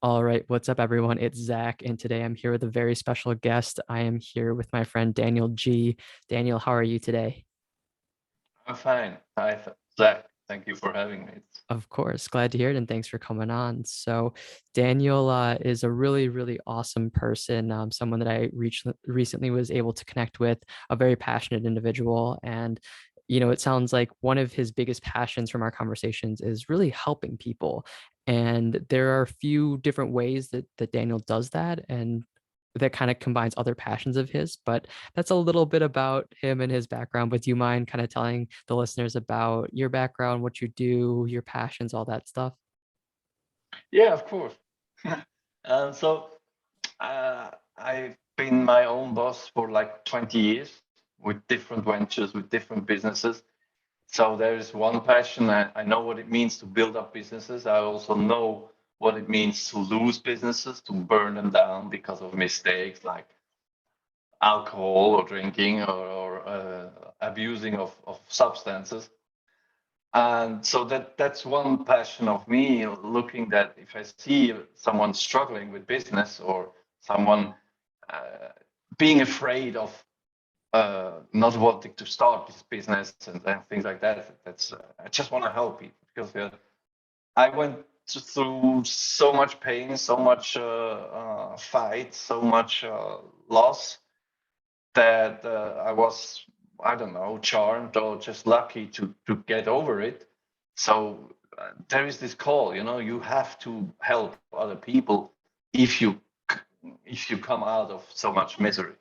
All right, what's up, everyone? It's Zach, and today I'm here with a very special guest. I am here with my friend Daniel G. Daniel, how are you today? I'm fine. Hi, Zach. Thank you for having me. Of course, glad to hear it, and thanks for coming on. So, Daniel is a really, really awesome person, someone that I recently was able to connect with, a very passionate individual. And, it sounds like one of his biggest passions from our conversations is really helping people. And there are a few different ways that Daniel does that. And that kind of combines other passions of his, but that's a little bit about him and his background. But do you mind kind of telling the listeners about your background, what you do, your passions, all that stuff? Yeah, of course. So I've been my own boss for like 20 years with different ventures, with different businesses. So there is one passion. I know what it means to build up businesses. I also know what it means to lose businesses, to burn them down because of mistakes like alcohol or drinking or abusing of substances. And so that's one passion of me, looking that if I see someone struggling with business or someone uh, being afraid of not wanting to start this business and things like that, that's I just want to help people because I went through so much pain, so much fight, so much loss that I was, I don't know, charmed or just lucky to get over it. So there is this call, you have to help other people if you if you come out of so much misery.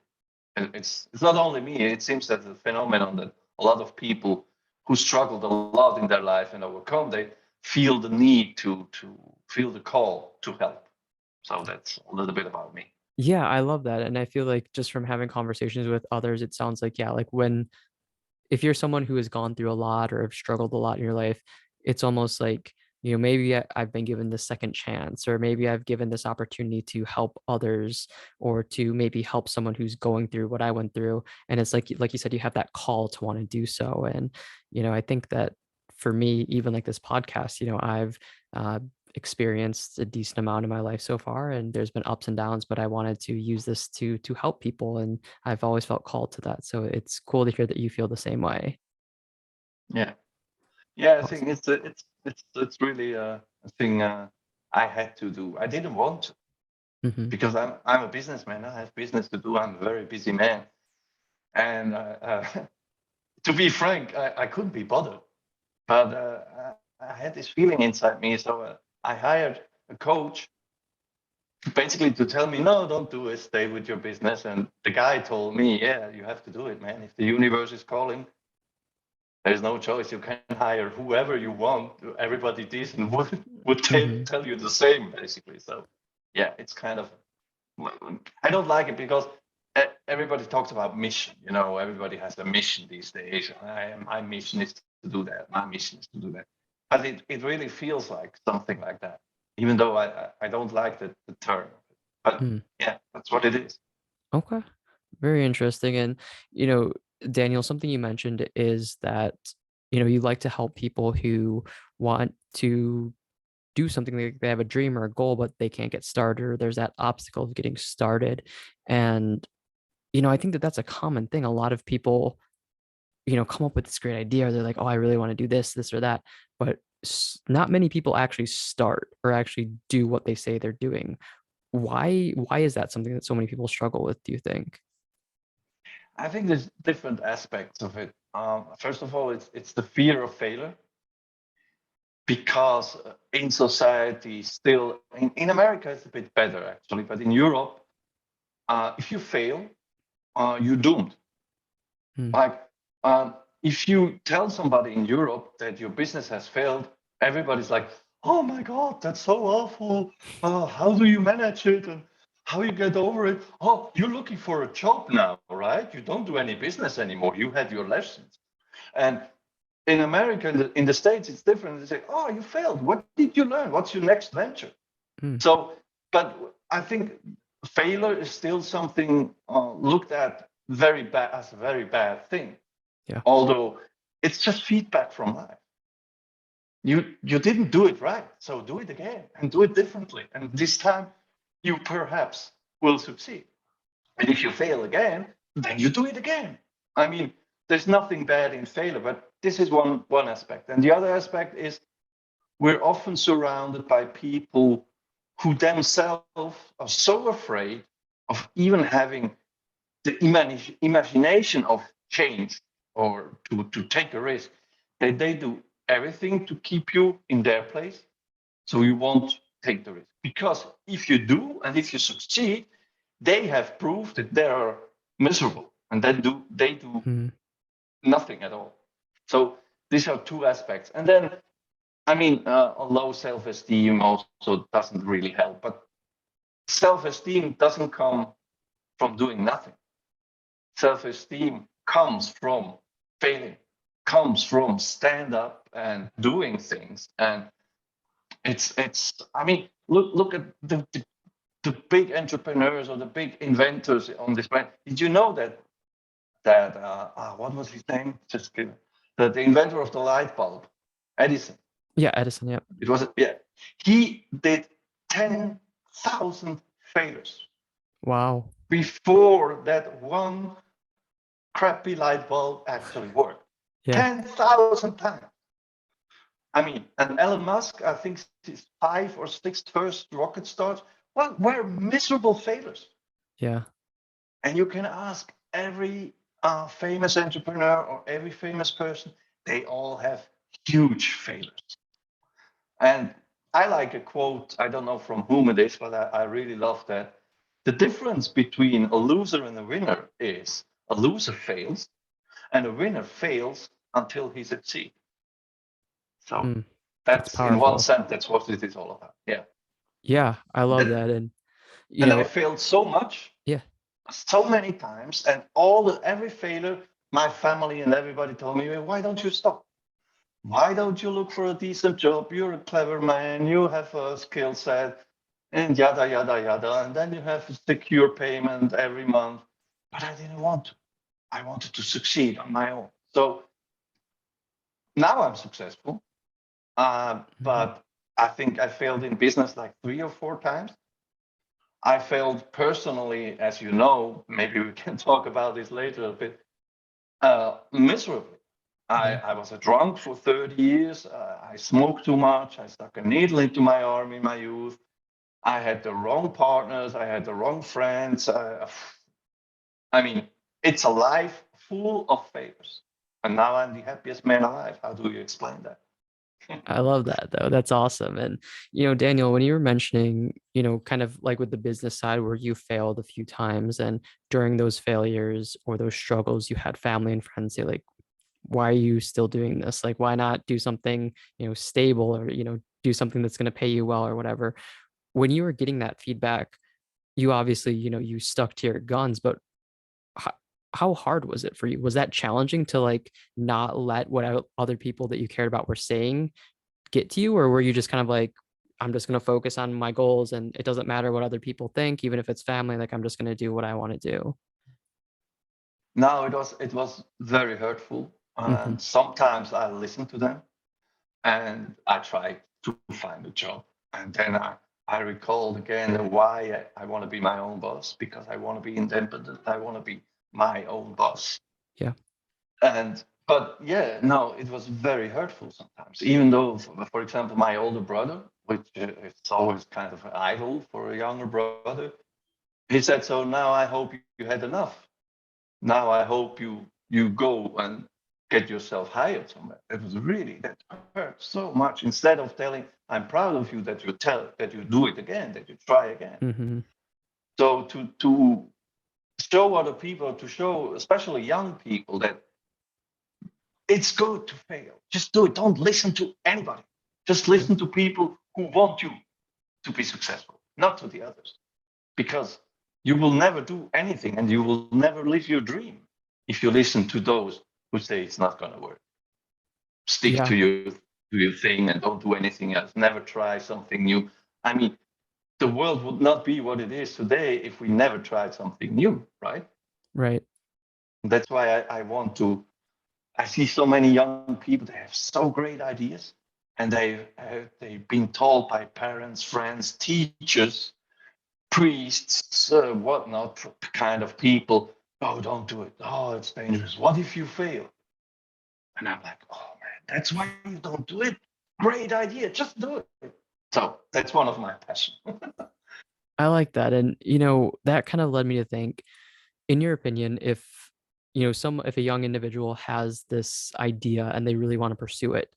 And it's not only me. It seems that the phenomenon that a lot of people who struggled a lot in their life and overcome, they feel the need to feel the call to help. So that's a little bit about me. Yeah, I love that. And I feel like just from having conversations with others, it sounds like, yeah, like if you're someone who has gone through a lot or have struggled a lot in your life, it's almost like, maybe I've been given this second chance, or maybe I've given this opportunity to help others, or to maybe help someone who's going through what I went through. And it's like you said, you have that call to want to do so. And, I think that for me, even like this podcast, I've uh, experienced a decent amount in my life so far, and there's been ups and downs, but I wanted to use this to help people. And I've always felt called to that. So it's cool to hear that you feel the same way. Yeah. Yeah, I think Awesome. it's really a thing I had to do. I didn't want to Hmm. because I'm a businessman. I have business to do. I'm a very busy man, and to be frank, I couldn't be bothered. But I had this feeling inside me, so I hired a coach basically to tell me, no, don't do it. Stay with your business. And the guy told me, yeah, you have to do it, man. If the universe is calling, there's no choice. You can hire whoever you want. Everybody decent would Hmm. tell you the same, basically. So, yeah, it's kind of. I don't like it because everybody talks about mission. Everybody has a mission these days. My mission is to do that. My mission is to do that. But it really feels like something like that, even though I don't like the term. But Mm. yeah, that's what it is. Okay. Very interesting. And, you know, Daniel, something you mentioned is that, you like to help people who want to do something, like they have a dream or a goal, but they can't get started, or there's that obstacle of getting started. And, I think that that's a common thing. A lot of people, come up with this great idea, or they're like, oh, I really want to do this or that, but not many people actually start or actually do what they say they're doing. Why is that something that so many people struggle with, do you think? I think there's different aspects of it. First of all, it's the fear of failure because in society still in America it's a bit better actually, but in Europe, if you fail, you're doomed. Mm, Like if you tell somebody in Europe that your business has failed, everybody's like, "Oh my God, that's so awful! How do you manage it and how you get over it? Oh, you're looking for a job now, right? You don't do any business anymore. You had your lessons." And in America, in the States, it's different. They say, "Oh, you failed. What did you learn? What's your next venture?" mm, So, but I think failure is still something looked at very bad as a very bad thing, yeah. although it's just feedback from life. you didn't do it right, so do it again and do it differently. And this time you perhaps will succeed. And if you fail again, then you do it again. I mean, there's nothing bad in failure, but this is one aspect. And the other aspect is we're often surrounded by people who themselves are so afraid of even having the imagination of change or to take a risk that they do everything to keep you in their place. So you won't take the risk. Because if you do and if you succeed, they have proved that they are miserable and then they do nothing at all. So these are two aspects. And then, I mean, a low self-esteem also doesn't really help. But self-esteem doesn't come from doing nothing. Self-esteem comes from failing, comes from stand up and doing things. And it's I mean, look at the big entrepreneurs or the big inventors on this planet. Did you know that what was his name? Just kidding. The inventor of the light bulb, Edison. Yeah, Edison. Yep. It was He did 10,000 failures. Wow. Before that one crappy light bulb actually worked. Yeah. 10,000 times. I mean, and Elon Musk, I think his 5 or 6 first rocket starts, well, were miserable failures. Yeah. And you can ask every famous entrepreneur or every famous person, they all have huge failures. And I like a quote, I don't know from whom it is, but I really love that. The difference between a loser and a winner is a loser fails and a winner fails until he succeeds. So that's in one sense, that's what it is all about. Yeah. Yeah, I love that. And I failed so much. Yeah. So many times, and every failure, my family and everybody told me, why don't you stop? Why don't you look for a decent job? You're a clever man, you have a skill set, and yada, yada, yada. And then you have a secure payment every month. But I didn't want to. I wanted to succeed on my own. So now I'm successful. But I think I failed in business like 3 or 4 times. I failed personally, as you know, maybe we can talk about this later a bit, miserably. I was a drunk for 30 years. I smoked too much. I stuck a needle into my arm in my youth. I had the wrong partners. I had the wrong friends. I mean, it's a life full of failures. And now I'm the happiest man alive. How do you explain that? I love that though. That's awesome. And, Daniel, when you were mentioning, kind of like with the business side where you failed a few times and during those failures or those struggles, you had family and friends say like, why are you still doing this? Like, why not do something, stable or, do something that's going to pay you well or whatever. When you were getting that feedback, you obviously, you stuck to your guns, but how hard was it for you? Was that challenging to like not let what other people that you cared about were saying get to you? Or were you just kind of like, I'm just going to focus on my goals and it doesn't matter what other people think, even if it's family, like I'm just going to do what I want to do? No, it was very hurtful. And sometimes I listened to them and I tried to find a job. And then I recalled again why I want to be my own boss, because I want to be independent. I want to be my own boss. Yeah. But yeah, no, it was very hurtful sometimes, even though, for example, my older brother, which is always kind of an idol for a younger brother, he said, so now I hope you had enough. Now I hope you go and get yourself hired somewhere. That hurt so much. Instead of telling, I'm proud of you that you do it again, that you try again. So to show other people, to show especially young people that it's good to fail. Just do it. Don't listen to anybody. Just listen to people who want you to be successful, not to the others. Because you will never do anything and you will never live your dream if you listen to those who say it's not going to work. Stick to your thing and don't do anything else. Never try something new. I mean, the world would not be what it is today if we never tried something new, right? Right. That's why I see so many young people that have so great ideas, and they've been told by parents, friends, teachers, priests, whatnot, kind of people, oh, don't do it. Oh, it's dangerous. What if you fail? And I'm like, oh man, that's why you don't do it. Great idea, just do it. So that's one of my passions. I like that. And, that kind of led me to think, in your opinion, if a young individual has this idea and they really want to pursue it,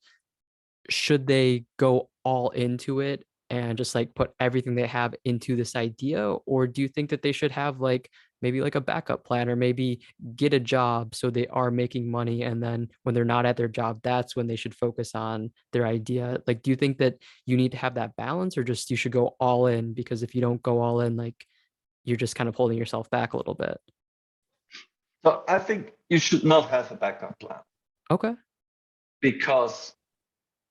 should they go all into it and just like put everything they have into this idea? Or do you think that they should have like maybe like a backup plan, or maybe get a job so they are making money, and then when they're not at their job, that's when they should focus on their idea? Like, do you think that you need to have that balance, or just you should go all in? Because if you don't go all in, like, you're just kind of holding yourself back a little bit. So I think you should not have a backup plan, Okay. because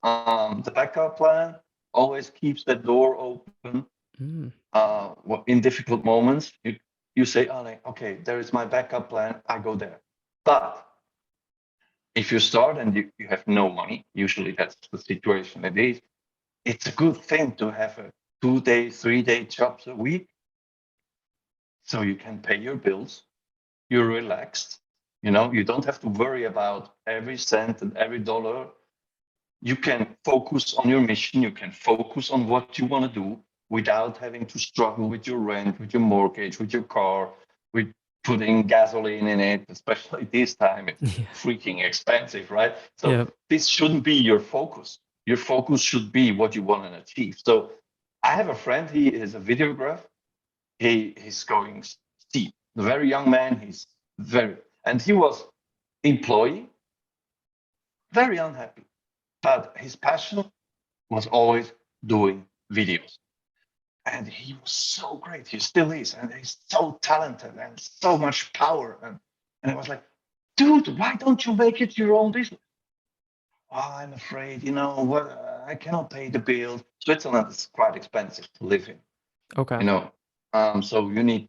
the backup plan always keeps the door open. Mm, In difficult moments, you say, oh, like, okay, there is my backup plan, I go there. But if you start and you have no money, usually that's the situation it is, it's a good thing to have a 2 day, 3 day jobs a week, so you can pay your bills, you're relaxed, you don't have to worry about every cent and every dollar. You can focus on your mission, you can focus on what you want to do without having to struggle with your rent, with your mortgage, with your car, with putting gasoline in it, especially this time. It's yeah. freaking expensive, right? So Yeah. this shouldn't be your focus. Your focus should be what you want to achieve. So I have a friend, he is a videographer. He's going steep. A very young man, and he was employee, very unhappy. But his passion was always doing videos. And he was so great. He still is. And he's so talented and so much power. And I was like, dude, why don't you make it your own business? Oh, I'm afraid, what, I cannot pay the bills. Switzerland is quite expensive to live in, Okay. you know. So you need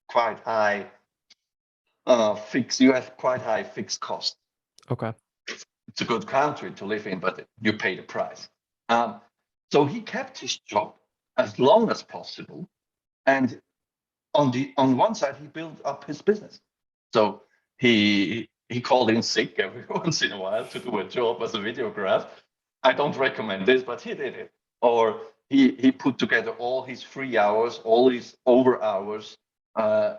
quite high you have quite high fixed costs. Okay. It's a good country to live in, but you pay the price. Um, so he kept his job as long as possible, and on one side he built up his business. So he called in sick every once in a while to do a job as a videographer. I don't recommend this, but he did it. Or he put together all his free hours, all his over hours,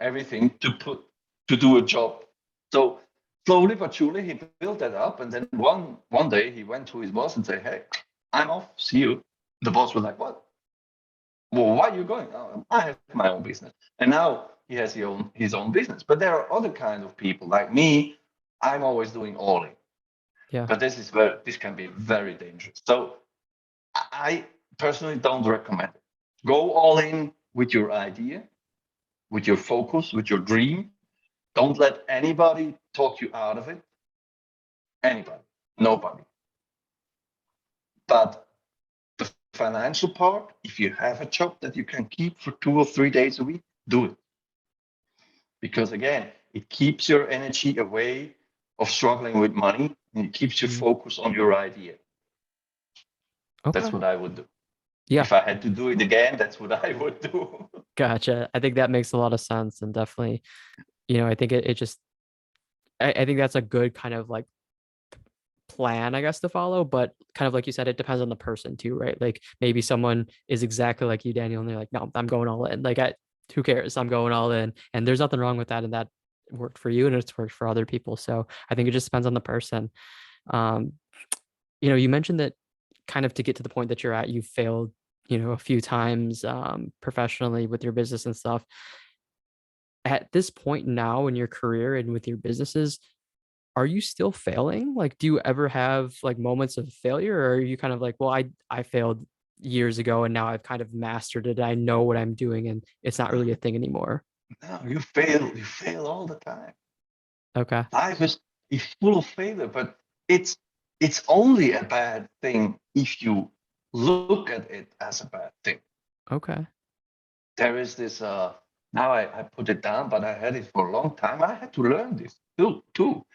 everything to do a job. So slowly but surely he built that up, and then one day he went to his boss and said, "Hey, I'm off. See you." The boss was like, "What? Well, why are you going?" "Oh, I have my own business." And now he has his own business. But there are other kinds of people like me. I'm always doing all in, Yeah. but this can be very dangerous. So I personally don't recommend it. Go all in with your idea, with your focus, with your dream. Don't let anybody talk you out of it. Anybody, nobody. But the financial part, if you have a job that you can keep for 2 or 3 days a week, do it. Because again, it keeps your energy away of struggling with money, and it keeps you Mm, focused on your idea. That's okay. what I would do. Yeah. If I had to do it again, that's what I would do. Gotcha. I think that makes a lot of sense. And definitely, I think it just, I think that's a good kind of like plan, I guess, to follow. But kind of like you said, it depends on the person too, right? Like maybe someone is exactly like you, Daniel, and they're like, no, I'm going all in. Like, who cares? I'm going all in. And there's nothing wrong with that. And that worked for you and it's worked for other people. So I think it just depends on the person. Um, you mentioned that kind of to get to the point that you're at, you failed, a few times professionally with your business and stuff. At this point now in your career and with your businesses, are you still failing? Like, do you ever have like moments of failure, or are you kind of like, well, I failed years ago and now I've kind of mastered it. I know what I'm doing and it's not really a thing anymore. No, you fail all the time. Okay. Life is full of failure, but it's only a bad thing if you look at it as a bad thing. Okay. There is this now I put it down, but I had it for a long time. I had to learn this too.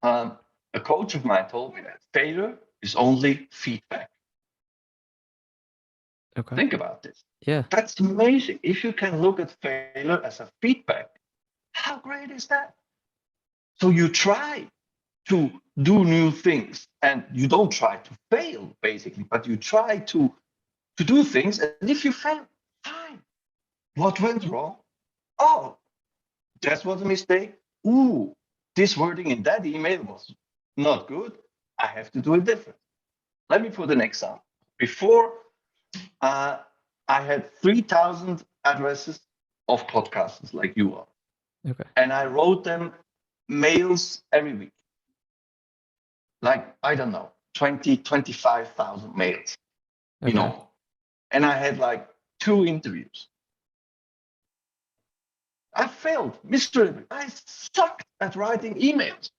Um, a coach of mine told me that failure is only feedback. Okay. Think about this. Yeah. That's amazing. If you can look at failure as a feedback, how great is that? So you try to do new things and you don't try to fail, basically, but you try to do things. And if you fail, fine. What went wrong? Oh, that was a mistake. Ooh, this wording in that email was not good. I have to do it different. Let me put an example. Before, uh, I had 3,000 addresses of podcasters like you are, Okay. and I wrote them mails every week. Like, I don't know, 20, 25,000 mails, you Okay. know, and I had like 2 interviews. I failed miserably. I sucked at writing emails.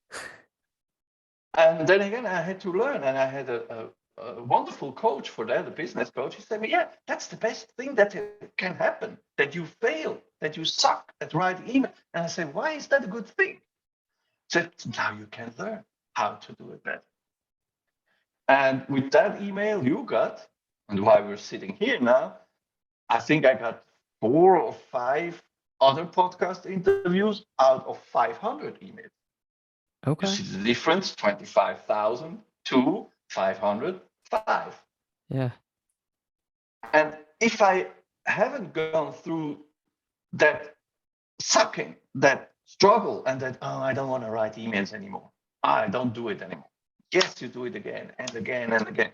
And then again, I had to learn, and I had a wonderful coach for that, a business coach. He said, yeah, that's the best thing that can happen, that you fail, that you suck at writing email. And I said, why is that a good thing? He said, now you can learn how to do it better. And with that email you got, and why we're sitting here now, I think I got 4 or 5 other podcast interviews out of 500 emails. You Okay. see the difference, 25,000 to 505. Yeah. And if I haven't gone through that sucking, that struggle, and that, oh, I don't want to write emails anymore. I don't do it anymore. Yes, you do it again and again and again.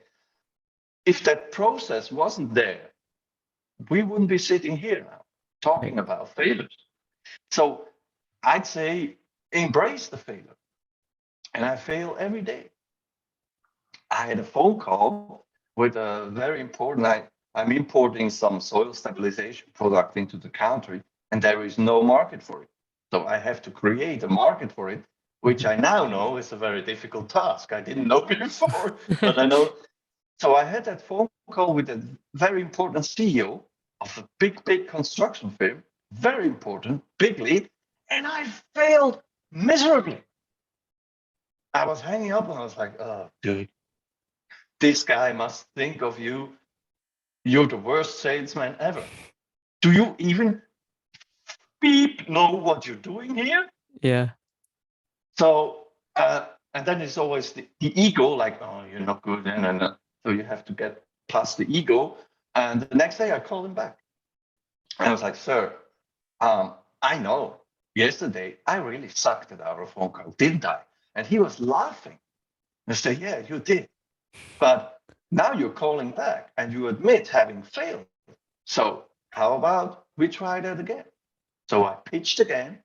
If that process wasn't there, we wouldn't be sitting here now talking Right. about failures. So I'd say embrace the failure. And I fail every day. I had a phone call with a very important, I'm importing some soil stabilization product into the country, and there is no market for it. So I have to create a market for it, which I now know is a very difficult task. I didn't know before, but I know. So I had that phone call with a very important CEO of a big construction firm, very important, big lead, and I failed miserably. I was hanging up and I was like, oh, dude, this guy must think of you. You're the worst salesman ever. Do you even know what you're doing here? Yeah. So, and then it's always the ego, like, oh, you're not good. And so you have to get past the ego. And the next day I called him back. And I was like, sir, I know yesterday I really sucked at our phone call, didn't I? And he was laughing. And I said, yeah, you did. But now you're calling back and you admit having failed. So how about we try that again? So I pitched again.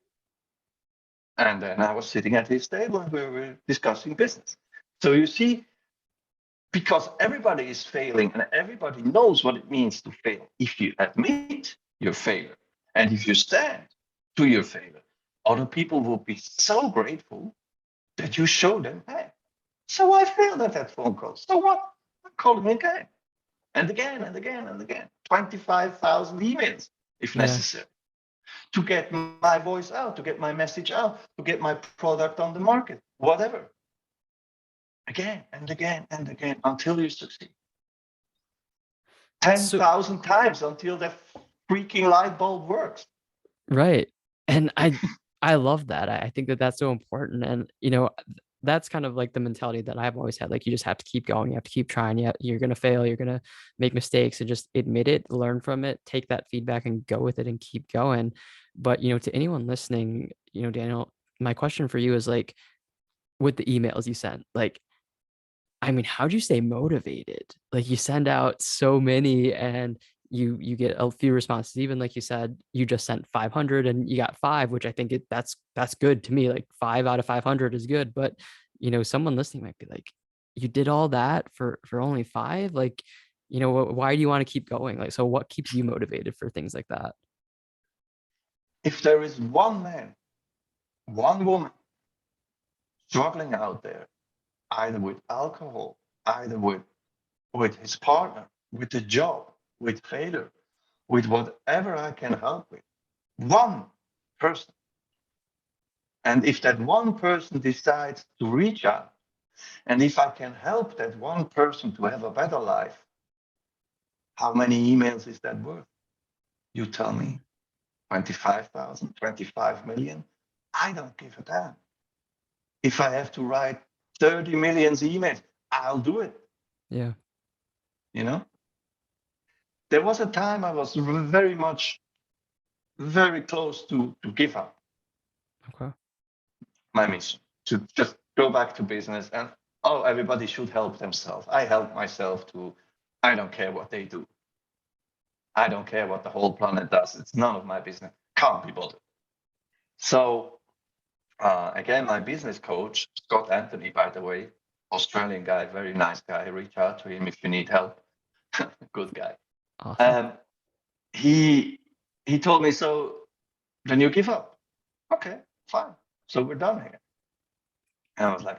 And then I was sitting at his table and we were discussing business. So you see, because everybody is failing and everybody knows what it means to fail. If you admit your failure and if you stand to your failure, other people will be so grateful that you show them, hey, so I failed at that phone call. So what? I call him again and again and again and again. 25,000 emails if Yeah. necessary to get my voice out, to get my message out, to get my product on the market, whatever. Again and again and again until you succeed. So 10,000 times until that freaking light bulb works. right. And I love that. I think that that's so important. And that's kind of like the mentality that I've always had. Like you just have to keep going. You have to keep trying. Yeah, you're gonna fail. You're gonna make mistakes, and just admit it, learn from it, take that feedback, and go with it, and keep going. But to anyone listening, Daniel, my question for you is like, with the emails you sent, like, I mean, how do you stay motivated? Like you send out so many and you get a few responses. Even like you said, you just sent 500 and you got 5, which I think that's good to me. Like 5 out of 500 is good. But someone listening might be like, you did all that for only 5? Like, why do you want to keep going? Like, so what keeps you motivated for things like that? If there is one man, one woman struggling out there, either with alcohol, either with his partner, with the job, with failure, with whatever I can help with, one person. And if that one person decides to reach out, and if I can help that one person to have a better life, How many emails is that worth? You tell me. 25,000, 25 million? I don't give a damn. If I have to write 30 million emails, I'll do it. Yeah. You know, there was a time I was very close to give up Okay. my mission, to just go back to business and, oh, everybody should help themselves. I help myself too. I don't care what they do. I don't care what the whole planet does. It's none of my business. Can't be bothered. So again, my business coach, Scott Anthony, by the way, Australian guy, very nice guy. Reach out to him if you need help. Good guy. Awesome. He told me, so then you give up. Okay, fine. So we're done here. And I was like,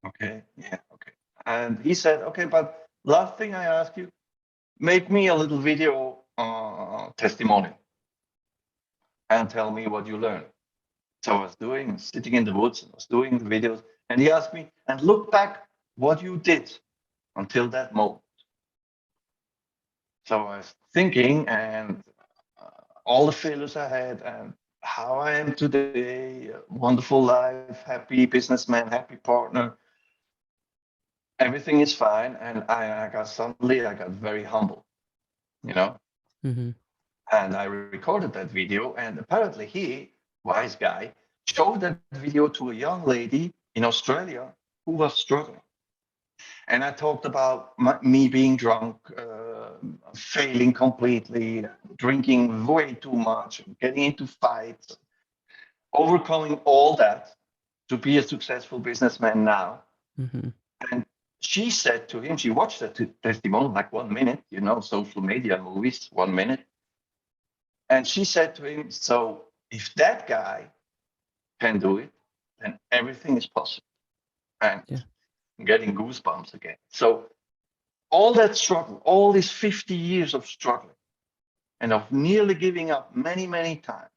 okay, yeah, okay. And he said, okay, but last thing I ask you, make me a little video testimonial and tell me what you learned. So I was sitting in the woods, I was doing the videos, and he asked me, and look back what you did until that moment. So I was thinking, and all the failures I had, and how I am today, wonderful life, happy businessman, happy partner, everything is fine. And I got very humble, you know. Mm-hmm. And I recorded that video, and apparently he, wise guy, showed that video to a young lady in Australia who was struggling. And I talked about me being drunk, failing completely, drinking way too much, getting into fights, overcoming all that to be a successful businessman now. Mm-hmm. And she said to him, she watched that testimonial like 1 minute, you know, social media movies, 1 minute. And she said to him, so if that guy can do it, then everything is possible. And Yeah. I'm getting goosebumps again. So all that struggle, all these 50 years of struggling and of nearly giving up many, many times,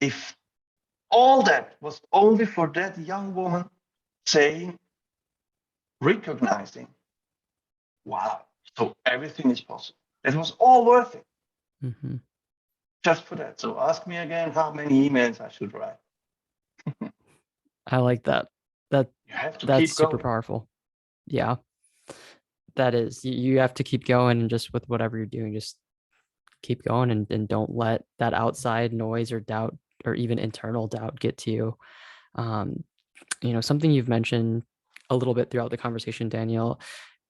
if all that was only for that young woman saying, recognizing, wow, so everything is possible. It was all worth it. Mm-hmm. Just for that. So ask me again how many emails I should write. I like that. You have to That's keep super going. powerful. Yeah. That is. You have to keep going, and just with whatever you're doing, just keep going, and don't let that outside noise or doubt or even internal doubt get to you. Um, something you've mentioned a little bit throughout the conversation, Daniel,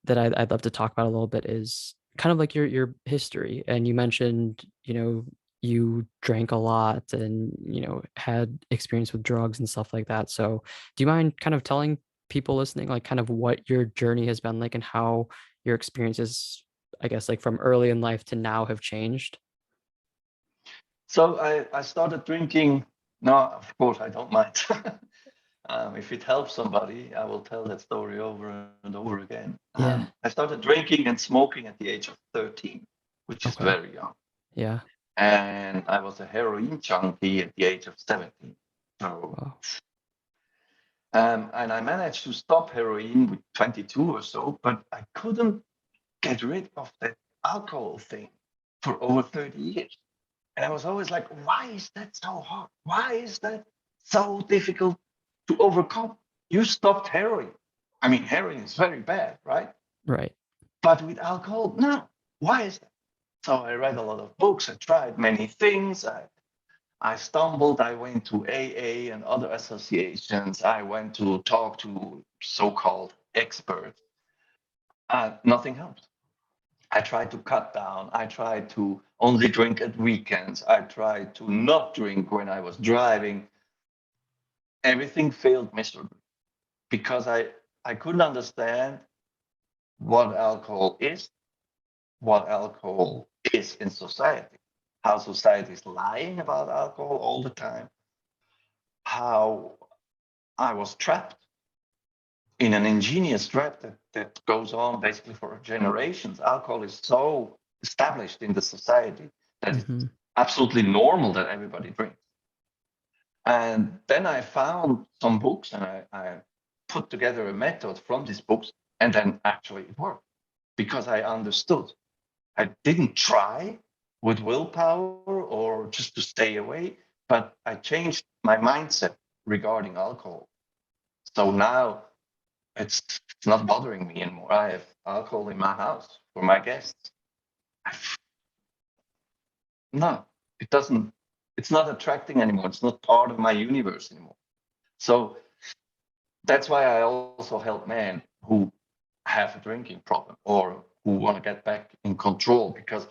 that I'd love to talk about a little bit is kind of like your history. And you mentioned, you drank a lot and, had experience with drugs and stuff like that. So do you mind kind of telling people listening, like kind of what your journey has been like and how your experiences, I guess, like from early in life to now have changed? So I started drinking. No, of course, I don't mind. If it helps somebody, I will tell that story over and over again. Yeah. I started drinking and smoking at the age of 13, which is Okay. very young. Yeah. And I was a heroin junkie at the age of 17. So, Wow. and I managed to stop heroin with 22 or so, but I couldn't get rid of that alcohol thing for over 30 years. And I was always like, why is that so hard? Why is that so difficult to overcome? You stopped heroin. I mean, heroin is very bad, right? Right. But with alcohol, no. Why is that? So I read a lot of books. I tried many things. I stumbled. I went to AA and other associations. I went to talk to so-called experts. Nothing helped. I tried to cut down. I tried to only drink at weekends. I tried to not drink when I was driving. Everything failed miserably because I couldn't understand what alcohol is, in society, how society is lying about alcohol all the time, how I was trapped in an ingenious trap that goes on basically for generations. Alcohol is so established in the society that it's Mm-hmm. absolutely normal that everybody drinks. And then I found some books and I put together a method from these books, and then actually it worked because I understood I didn't try with willpower or just to stay away, but I changed my mindset regarding alcohol. So now it's not bothering me anymore. I have alcohol in my house for my guests. No, it doesn't. It's not attracting anymore. It's not part of my universe anymore. So that's why I also help men who have a drinking problem or who want to get back in control, because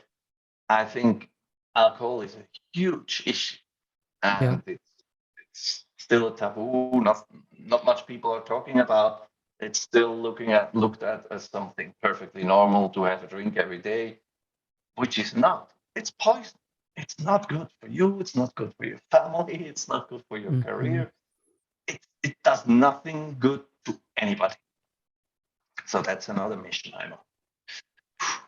I think alcohol is a huge issue, Yeah. and it's still a taboo. Not much people are talking about. It's still looked at as something perfectly normal to have a drink every day, which is not. It's poison. It's not good for you. It's not good for your family. It's not good for your Hmm. career. It does nothing good to anybody. So that's another mission I'm on.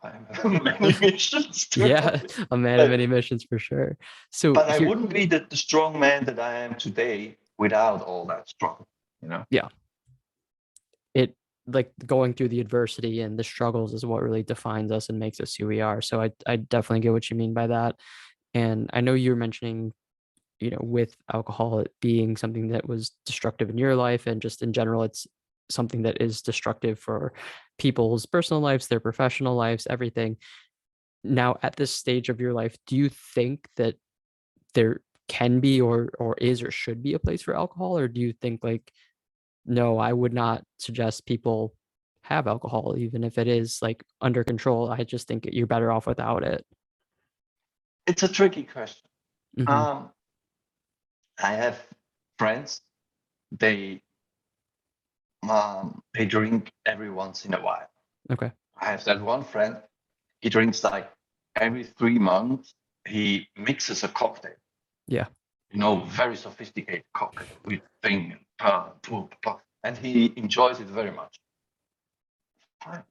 I have many missions to Yeah, accomplish. a man of But, many missions for sure. So but I here, wouldn't be the strong man that I am today without all that struggle, you know? yeah, it like going through the adversity and the struggles is what really defines us and makes us who we are. So I definitely get what you mean by that. And I know you were mentioning, with alcohol, it being something that was destructive in your life and just in general, it's something that is destructive for people's personal lives, their professional lives, everything. Now, at this stage of your life, do you think that there can be or is or should be a place for alcohol? Or do you think like, no, I would not suggest people have alcohol, even if it is like under control. I just think you're better off without it. It's a tricky question. Hmm. Um, I have friends, they drink every once in a while. Okay. I have that one friend, he drinks like every 3 months, he mixes a cocktail, Yeah. very sophisticated cocktail with thing and and he enjoys it very much. Fine.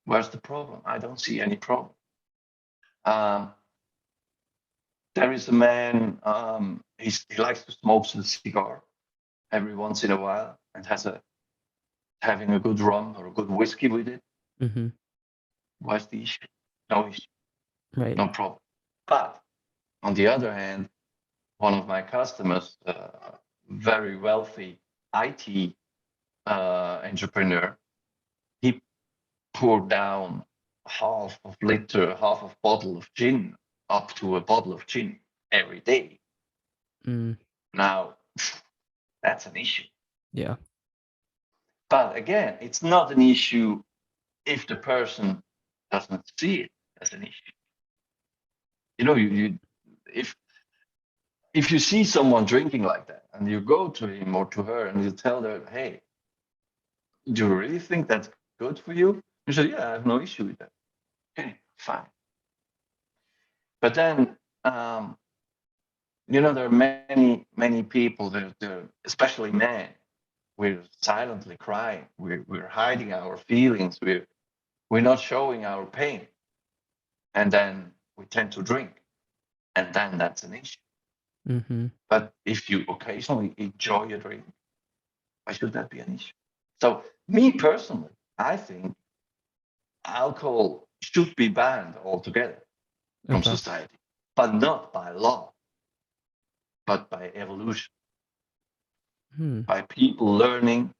Where's the problem? I don't see any problem. Um, there is a man, he likes to smoke a cigar every once in a while and having a good rum or a good whiskey with it. Hmm. What's the issue? No issue, Right. no problem. But on the other hand, one of my customers, very wealthy IT entrepreneur, he poured down half of bottle of gin, up to a bottle of gin every day. Mm, Now, that's an issue. yeah. But again, it's not an issue if the person doesn't see it as an issue. You if if you see someone drinking like that and you go to him or to her and you tell her, hey, do you really think that's good for you? You say, yeah, I have no issue with that. Okay, fine. But then, there are many people, especially men, we're silently crying. We're hiding our feelings. We're not showing our pain. And then we tend to drink. And then that's an issue. Hmm. But if you occasionally enjoy a drink, why should that be an issue? So, me personally, I think alcohol should be banned altogether from Okay. society, but not by law, but by evolution, Hmm. by people learning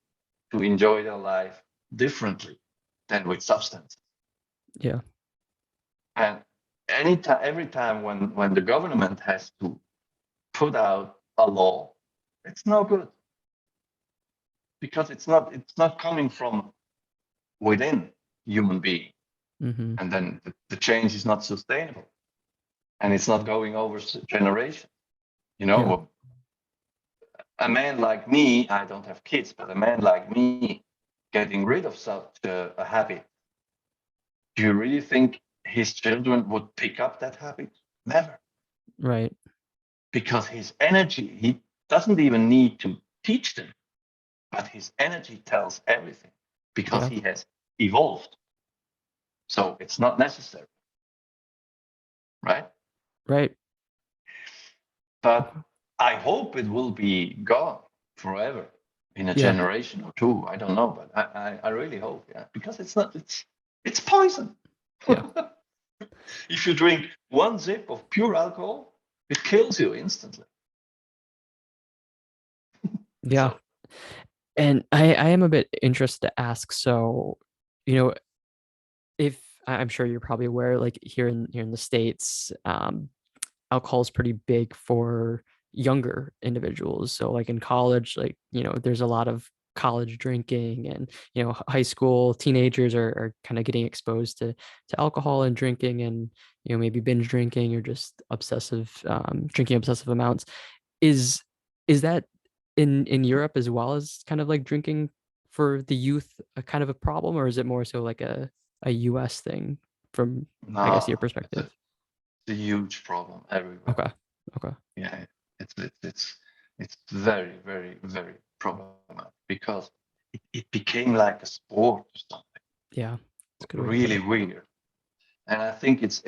to enjoy their life differently than with substance. Yeah. And every time when the government has to put out a law, it's no good because it's not coming from within human being, Hmm. and then the change is not sustainable, and it's not going over generations. You Yeah. know, a man like me, I don't have kids, but a man like me getting rid of such a habit, do you really think his children would pick up that habit? Never. Right. Because his energy, he doesn't even need to teach them, but his energy tells everything because Yeah. he has evolved. So it's not necessary, right? Right. But Okay. I hope it will be gone forever in a Yeah. generation or two. I don't know, but I really hope, yeah, because it's not, it's poison. Yeah. If you drink one sip of pure alcohol, it kills you instantly. Yeah. So And I am a bit interested to ask, so, you know, if I'm sure you're probably aware, like here in the States, alcohol is pretty big for younger individuals. So like in college, like, there's a lot of college drinking, and, high school teenagers are kind of getting exposed to alcohol and drinking, and, maybe binge drinking or just drinking obsessive amounts. Is that in Europe as well, as kind of like drinking for the youth a kind of a problem, or is it more so like a US thing from, I guess, your no, perspective? it's a huge problem everywhere. Okay. Okay. Yeah, it's very, very, very problematic because it became like a sport or something Yeah. That's a good way to put really it. weird. And I think it's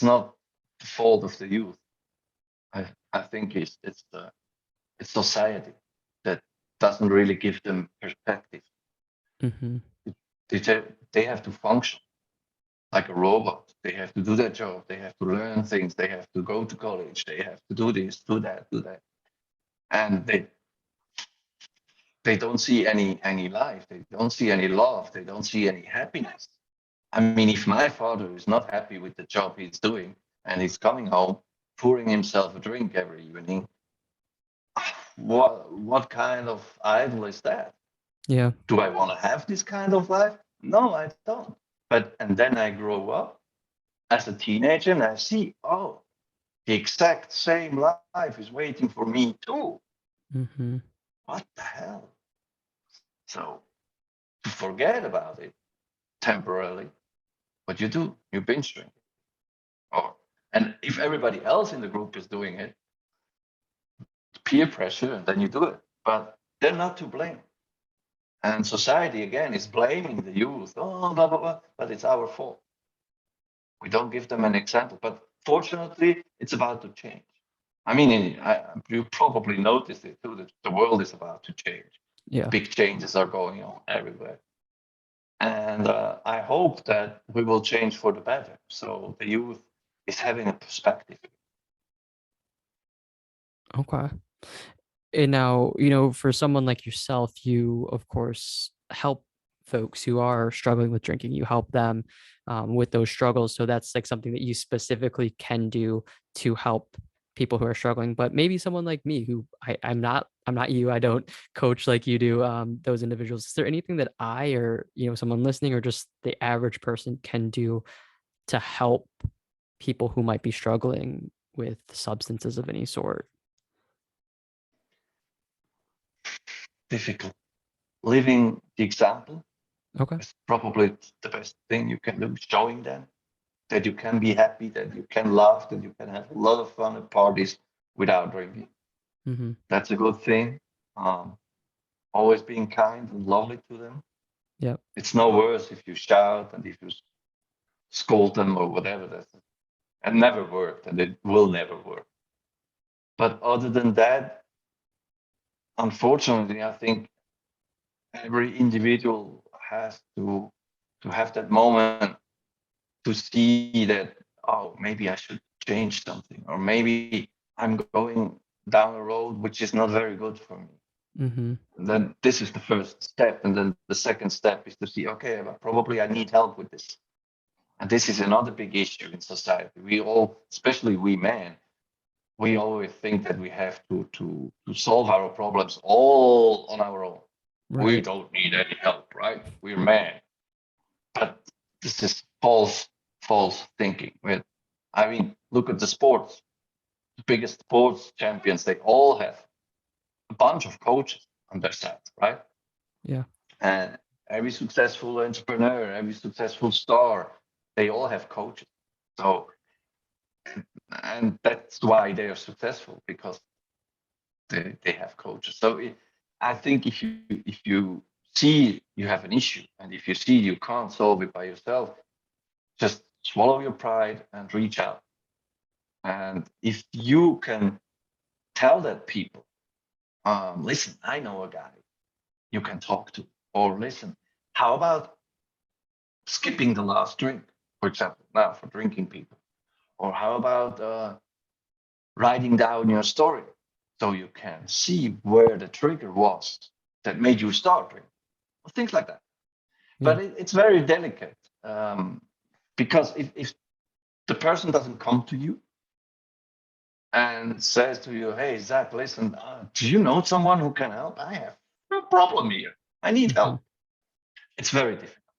not the fault of the youth. I think it's society that doesn't really give them perspective. Mm-hmm. They have to function like a robot. They have to do their job. They have to learn things. They have to go to college. They have to do this, do that, do that. And they don't see any life. They don't see any love. They don't see any happiness. I mean, if my father is not happy with the job he's doing and he's coming home, pouring himself a drink every evening, what kind of idol is that? Yeah. Do I want to have this kind of life? No, I don't. But and then I grow up as a teenager and I see, oh, the exact same life is waiting for me too. Mm-hmm. What the hell? So to forget about it temporarily, what you do, you binge drink. Or and if everybody else in the group is doing it, peer pressure, and then you do it. But they're not to blame. And society again is blaming the youth. Oh, blah blah blah. But it's our fault. We don't give them an example. But fortunately, it's about to change. I mean, you probably noticed it too, that the world is about to change. Yeah. Big changes are going on everywhere. And I hope that we will change for the better. So the youth is having a perspective. Okay. And now, for someone like yourself, you of course help folks who are struggling with drinking. You help them with those struggles. So that's like something that you specifically can do to help people who are struggling. But maybe someone like me, who I'm not you. I don't coach like you do those individuals. Is there anything that I, or someone listening, or just the average person can do to help people who might be struggling with substances of any sort? Difficult. Living the example Okay. is probably the best thing you can do, showing them that you can be happy, that you can laugh, that you can have a lot of fun at parties without drinking. Mm-hmm. That's a good thing. Um, Always being kind and lovely to them. Yep. It's no worse if you shout and if you scold them or whatever. That's it never worked and it will never work. But other than that, unfortunately, I think every individual has to have that moment to see that, oh, maybe I should change something, or maybe I'm going down a road which is not very good for me. Mm-hmm. And then this is the first step, and then the second step is to see, okay, well, probably I need help with this. And this is another big issue in society. We all, especially we men, we always think that we have to solve our problems all on our own. We Right. don't need any help, right? We're men. But this is false thinking. I mean, look at the sports. The biggest sports champions, they all have a bunch of coaches on their side, right? Yeah. And every successful entrepreneur, every successful star, they all have coaches. So, and that's why they are successful because they have coaches. So I think if you see you have an issue and if you see you can't solve it by yourself, just swallow your pride and reach out. And if you can tell that people, listen, I know a guy you can talk to, or listen, how about skipping the last drink? for example, now for drinking people? Or how about writing down your story so you can see where the trigger was that made you start drinking? Or things like that. Yeah. But it's very delicate because if the person doesn't come to you and says to you, hey, Zach, listen, do you know someone who can help? I have a problem here. I need Mhm. help. It's very difficult.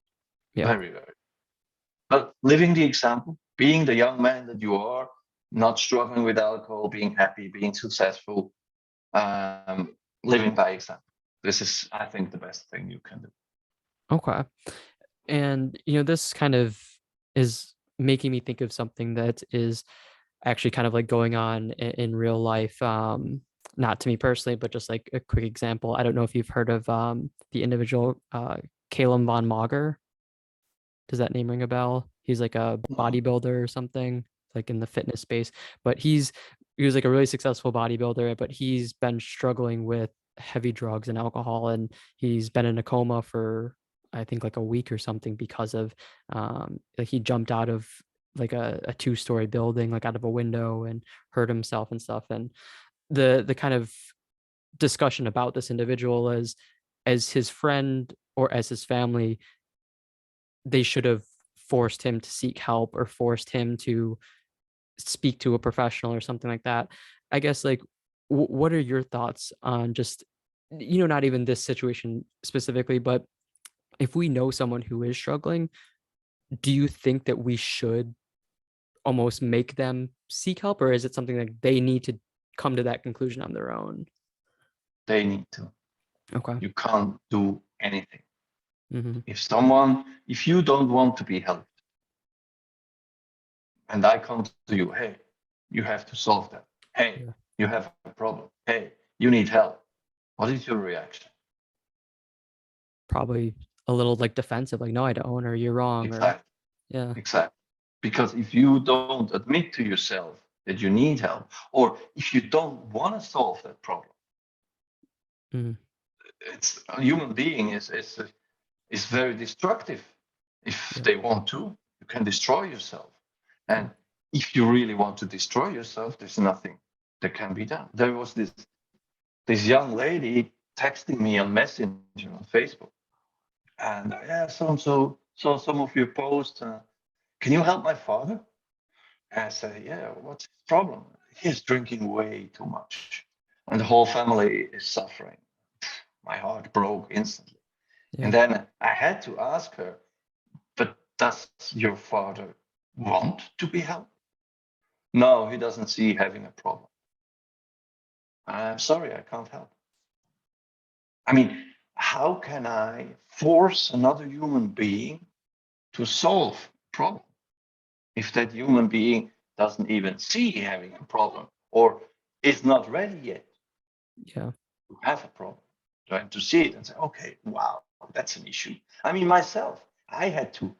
Yeah. Very, very. But living the example, being the young man that you are, not struggling with alcohol, being happy, being successful, living by example. This is, I think, the best thing you can do. Okay. And this kind of is making me think of something that is actually kind of like going on in real life. Not to me personally, but just like a quick example. I don't know if you've heard of the individual Caleb von Mager. Does that name ring a bell? He's like a No. bodybuilder or something, like in the fitness space. But he was like a really successful bodybuilder, but he's been struggling with heavy drugs and alcohol, and he's been in a coma for I think like a week or something because of like he jumped out of like a two-story building, like out of a window, and hurt himself and stuff. And the kind of discussion about this individual is, as his friend or as his family, they should have forced him to seek help or forced him to speak to a professional or something like that. I guess like what are your thoughts on just not even this situation specifically, but if we know someone who is struggling, do you think that we should almost make them seek help, or is it something like they need to come to that conclusion on their own? They need to. Okay. You can't do anything. Hmm. If you don't want to be helped, and I come to you, hey, you have to solve that. Hey, Yeah. you have a problem. Hey, you need help. What is your reaction? Probably a little like defensive, like no, I don't, or you're wrong, or Exactly. yeah. Exactly. Because if you don't admit to yourself that you need help, or if you don't want to solve that problem, Hmm. it's a human being is very destructive. If Yeah. they want to, you can destroy yourself. And if you really want to destroy yourself, there's nothing that can be done. There was this young lady texting me on Messenger on Facebook, and yeah, so and so saw some of your posts. Can you help my father? And I say, yeah, what's his problem? He's drinking way too much, and the whole family is suffering. My heart broke instantly. And Yeah. then I had to ask her, but does your father want to be helped? No, he doesn't see having a problem. I'm sorry, I can't help. I mean, how can I force another human being to solve a problem if that human being doesn't even see having a problem or is not ready yet Yeah. to have a problem? Trying to see it and say, okay, wow, that's an issue. I mean, myself, I had to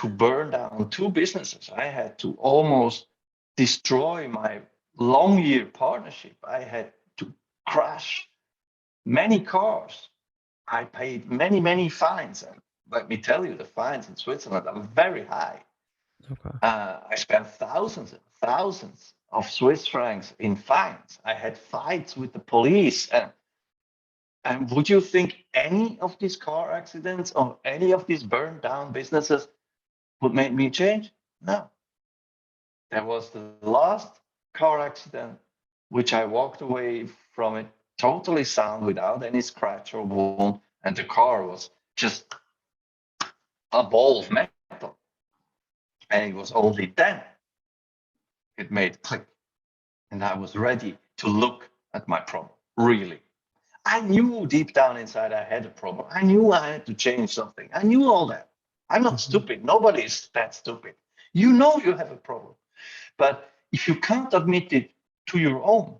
burn down two businesses. I had to almost destroy my long year partnership. I had to crash many cars. I paid many, many fines. And let me tell you, the fines in Switzerland are very high. Okay. I spent thousands and thousands of Swiss francs in fines. I had fights with the police. And would you think any of these car accidents or any of these burned down businesses would make me change? No. That was the last car accident, which I walked away from it totally sound without any scratch or wound. And the car was just a ball of metal. And it was only then it made click. And I was ready to look at my problem. Really. I knew deep down inside I had a problem. I knew I had to change something. I knew all that. I'm not Hmm. stupid. Nobody is that stupid. You know you have a problem. But if you can't admit it to your own,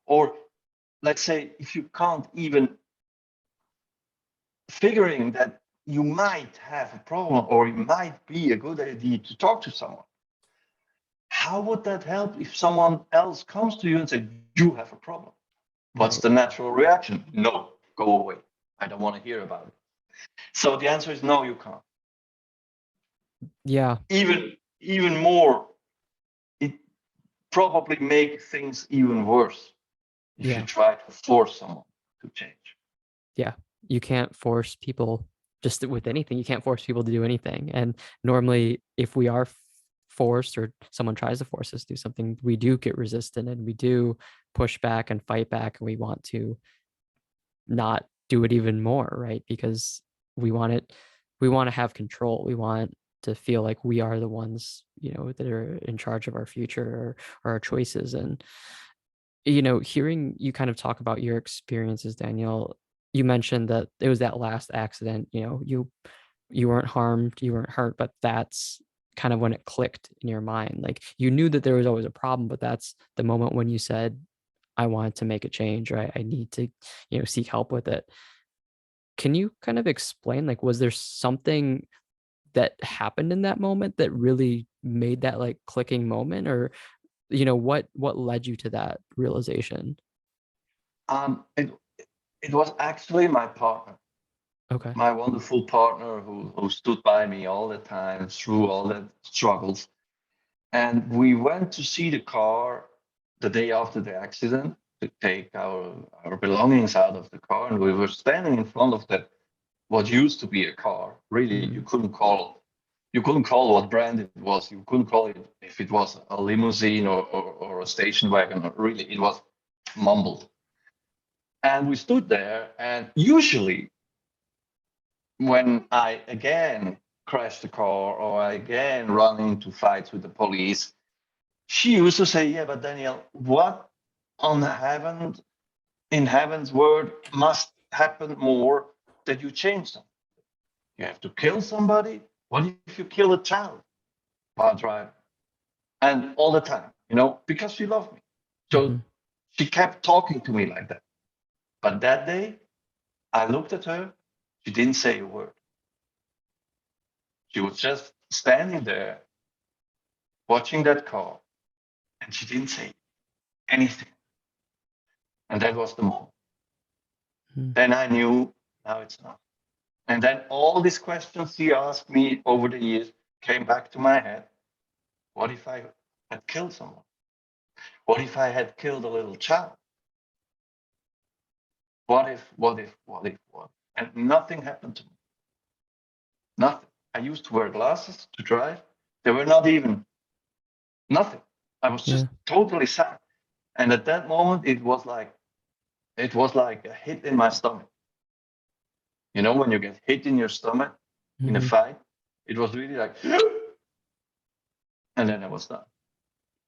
or let's say if you can't even figuring that you might have a problem or it might be a good idea to talk to someone, how would that help if someone else comes to you and says, you have a problem? What's Right. the natural reaction? No, go away. I don't want to hear about it. So the answer is no, you can't. Yeah. Even more, it probably makes things even worse if you Yeah. try to force someone to change. Yeah. You can't force people just with anything. You can't force people to do anything. And normally, if we are forced or someone tries to force us to do something, we do get resistant and we do push back and fight back and we want to not do it even more, right? Because we want it, we want to have control. We want to feel like we are the ones, that are in charge of our future or our choices. And, hearing you kind of talk about your experiences, Daniel, you mentioned that it was that last accident, you weren't harmed, you weren't hurt, but that's kind of when it clicked in your mind. Like you knew that there was always a problem, but that's the moment when you said, I wanted to make a change, right? I need to, seek help with it. Can you kind of explain, like, was there something that happened in that moment that really made that like clicking moment, or what led you to that realization? It was actually my partner, Okay. my wonderful partner who stood by me all the time through all the struggles. And we went to see the car the day after the accident to take our belongings out of the car. And we were standing in front of that what used to be a car. Really, Mm, you couldn't call what brand it was. You couldn't call it if it was a limousine or a station wagon. Really, it was mumbled. And we stood there, and usually when I again crash the car or I again run into fights with the police, she used to say, "Yeah, but Daniel, what on heaven, in heaven's word, must happen more that you change them? You have to kill somebody? What if you kill a child while driving?" And all the time, because she loved me. So mhm. she kept talking to me like that. But that day, I looked at her. She didn't say a word. She was just standing there watching that car, and she didn't say anything. And that was the moment. Mm, Then I knew now it's enough. And then all these questions he asked me over the years came back to my head. What if I had killed someone? What if I had killed a little child? What if, what if, what if, what? And nothing happened to me. Nothing. I used to wear glasses to drive. They were not even nothing. I was yeah. just totally sad. And at that moment, it was like a hit in my stomach. When you get hit in your stomach in a Mhm. fight, it was really like, and then I was done.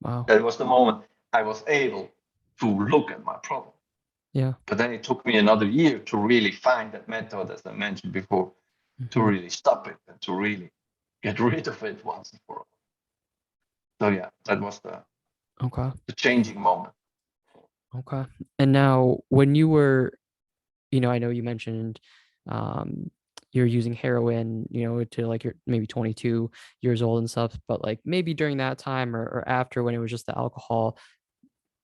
Wow. That was the moment I was able to look at my problem. Yeah. But then it took me another year to really find that method, as I mentioned before, to Mhm. really stop it and to really get rid of it once and for all. So yeah, that was the, Okay. the changing moment. Okay. And now when you were, I know you mentioned um you're using heroin, to like you're maybe 22 years old and stuff, but like maybe during that time or after when it was just the alcohol,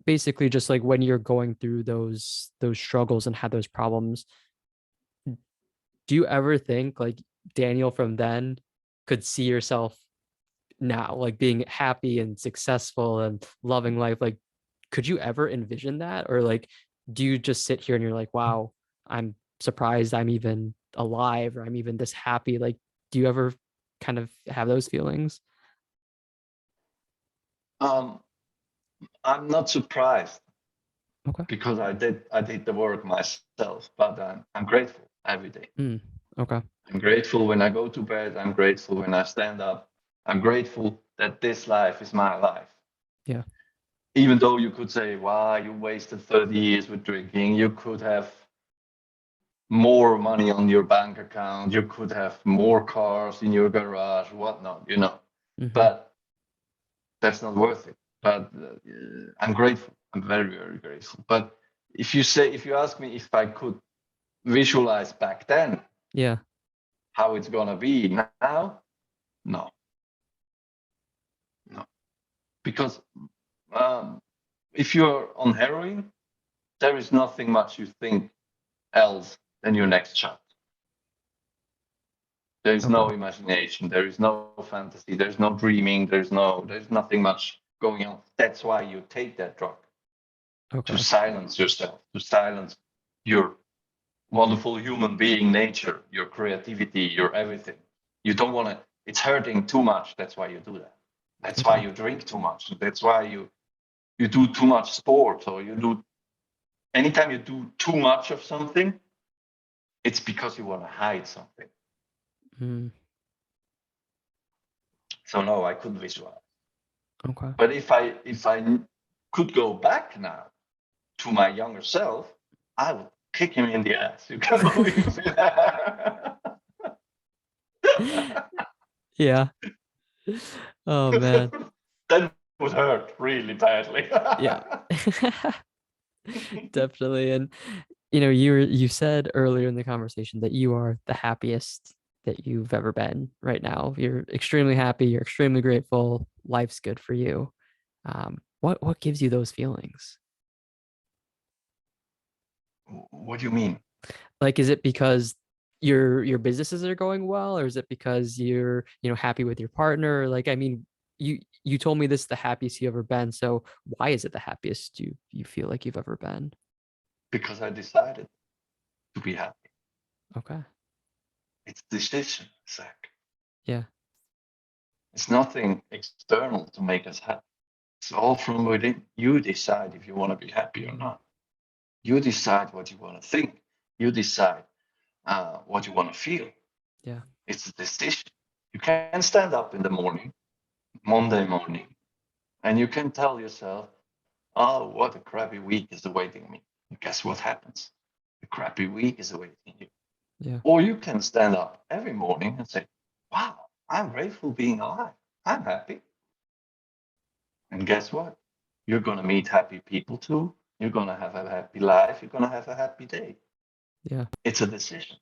basically just like when you're going through those struggles and had those problems, do you ever think like Daniel from then could see yourself now, like being happy and successful and loving life? Like, could you ever envision that? Or like, do you just sit here and you're like, wow, I'm surprised I'm even alive or I'm even this happy? Like, do you ever kind of have those feelings? Um, I'm not surprised Okay. because I did the work myself, but I'm grateful every day. Mm, okay. I'm grateful when I go to bed. I'm grateful when I stand up. I'm grateful that this life is my life. Yeah. Even though you could say, "Wow, you wasted 30 years with drinking. You could have more money on your bank account. You could have more cars in your garage, whatnot. Hmm. But that's not worth it. But I'm grateful. I'm very, very grateful. But if you ask me if I could visualize back then Yeah. how it's gonna be now, no, no, because um, if you're on heroin, there is nothing much you think else than your next shot. There is no Okay. imagination. There is no fantasy. There's no dreaming. There's nothing much going on. That's why you take that drug, to Okay. silence yourself, to silence your wonderful human being nature, your creativity, your everything. You don't want to, it's hurting too much. That's why you do that. That's why Okay. you drink too much. That's why you do too much sport, or you do, anytime you do too much of something, it's because you want to hide something. Mm, So no, I couldn't visualize. okay. But if I could go back now to my younger self, I would kick him in the ass. You can believe it. Yeah. Oh man. That would hurt really badly. Yeah. Definitely. And you said earlier in the conversation that you are the happiest that you've ever been right now. You're extremely happy, you're extremely grateful, life's good for you. What gives you those feelings? What do you mean? Like, is it because your businesses are going well, or is it because you're, happy with your partner? Like, I mean, you told me this is the happiest you ever been. So why is it the happiest you feel like you've ever been? Because I decided to be happy. Okay. It's decision, Zach. Yeah. It's nothing external to make us happy. It's all from within. You decide if you want to be happy or not. You decide what you want to think. You decide what you want to feel. Yeah. It's a decision. You can stand up in the morning, Monday morning, and you can tell yourself, oh, what a crappy week is awaiting me. And guess what happens? A crappy week is awaiting you. Yeah. Or you can stand up every morning and say, wow, I'm grateful being alive. I'm happy. And guess what? You're going to meet happy people too. You're going to have a happy life. You're going to have a happy day. Yeah. It's a decision.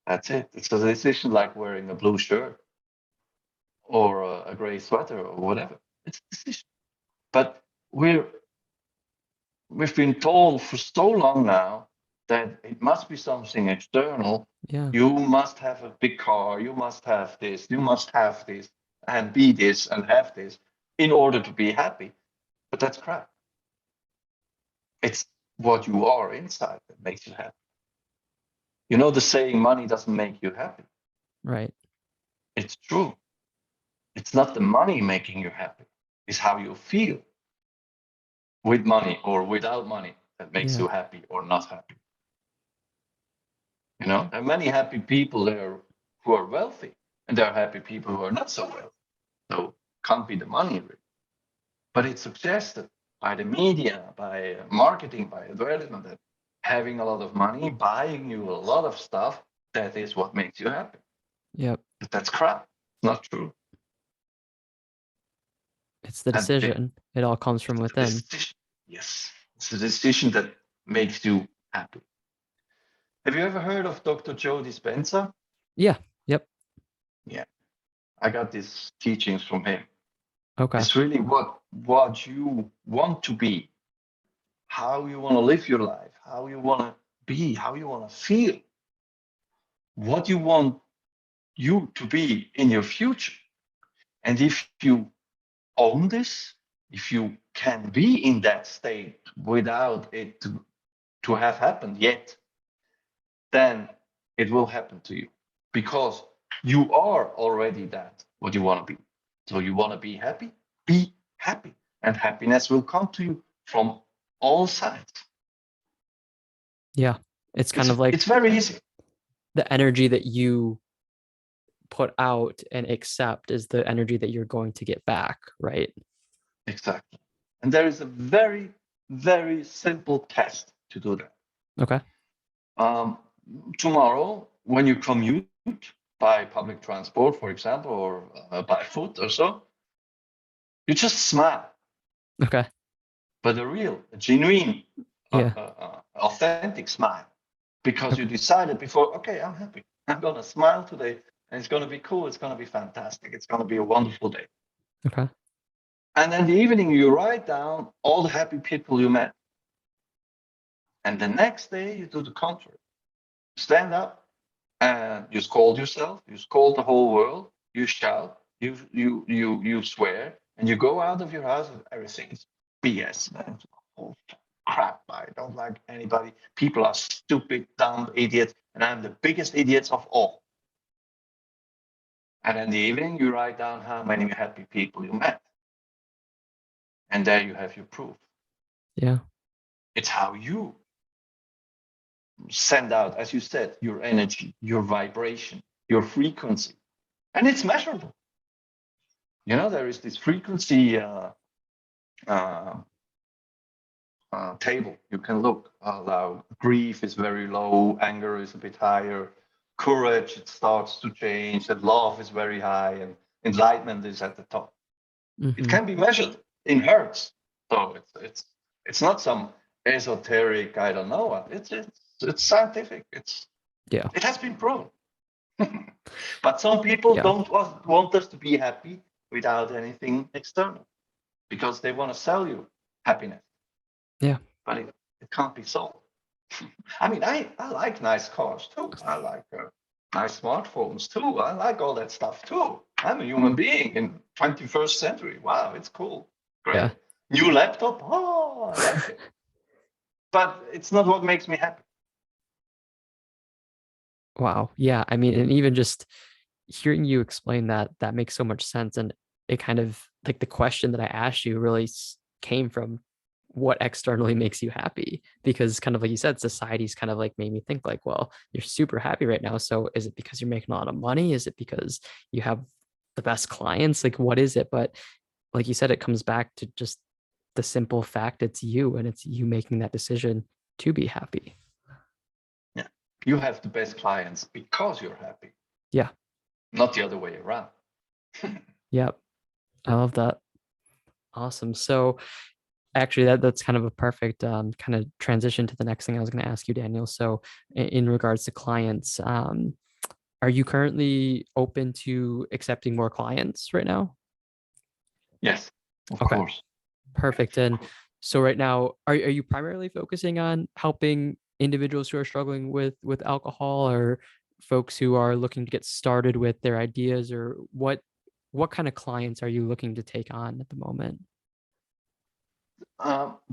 That's it. It's a decision like wearing a blue shirt or a gray sweater or whatever. It's a decision. But we've been told for so long now that it must be something external. Yeah. You must have a big car. You must have this. You must have this and be this and have this in order to be happy. But that's crap. It's what you are inside that makes you happy. You know the saying, money doesn't make you happy. Right. It's true. It's not the money making you happy. It's how you feel with money or without money that makes Yeah. you happy or not happy. You know, there are many happy people there who are wealthy, and there are happy people who are not so wealthy. So can't be the money, really. But it's suggested by the media, by marketing, by advertisement that having a lot of money, buying you a lot of stuff, that is what makes you happy. Yep. But that's crap. It's not true. It's the And decision. It all comes from it's a within. decision. Yes, it's a decision that makes you happy. Have you ever heard of Dr. Joe Dispenza? Yeah. Yep. Yeah, I got these teachings from him. Okay. It's really what you want to be, how you want to live your life, how you want to be, how you want to feel, what you want you to be in your future. And if you own this, if you can be in that state without it to have happened yet, then it will happen to you because you are already that what you want to be. So you want to be happy, and happiness will come to you from all sides. Yeah. It's kind It's of like it's very easy. the energy that you put out and accept is the energy that you're going to get back, right? Exactly. And there is a very, very simple test to do that. Okay. Um, Tomorrow, when you commute by public transport, for example, or by foot or so, you just smile, Okay. but a real, a genuine, Yeah. authentic smile, because you Okay. decided before, okay, I'm happy. I'm going to smile today, and it's going to be cool. It's going to be fantastic. It's going to be a wonderful day. Okay. And then the evening, you write down all the happy people you met. And the next day, you do the contrary. Stand up and you scold yourself, you scold the whole world, you shout, you swear, and you go out of your house and everything is BS, man. Oh, crap, I don't like anybody. People are stupid, dumb idiots, and I'm the biggest idiots of all. And in the evening, you write down how many happy people you met. And there you have your proof. Yeah. It's how you send out, as you said, your energy, your vibration, your frequency. And it's measurable. You know, there is this frequency uh, table. You can look. Grief is very low, anger is a bit higher, courage, it starts to change, and love is very high, and enlightenment is at the top. It can be measured in hertz. So it's not some esoteric, I don't know what. It's scientific. It has been proven. But some people don't want us to be happy without anything external because they want to sell you happiness. Yeah. But it can't be sold. I mean, I like nice cars too. I like nice smartphones too. I like all that stuff too. I'm a human being in 21st century. Wow, it's cool. Great. Yeah. New laptop. Oh, I like it. But it's not what makes me happy. Wow. Yeah. I mean, and even just hearing you explain that, that makes so much sense. And it kind of like the question that I asked you really came from what externally makes you happy, because kind of like you said, society's kind of like made me think like, well, you're super happy right now. So is it because you're making a lot of money? Is it because you have the best clients? Like, what is it? But like you said, it comes back to just the simple fact it's you, and it's you making that decision to be happy. Yeah. You have the best clients because you're happy. Yeah. Not the other way around. Yep. I love that. Awesome. So actually that's kind of a perfect kind of transition to the next thing I was going to ask you, Daniel. So in regards to clients, are you currently open to accepting more clients right now? Yes, of Okay. course. Perfect. And so right now, are you primarily focusing on helping individuals who are struggling with alcohol, or folks who are looking to get started with their ideas, or what kind of clients are you looking to take on at the moment?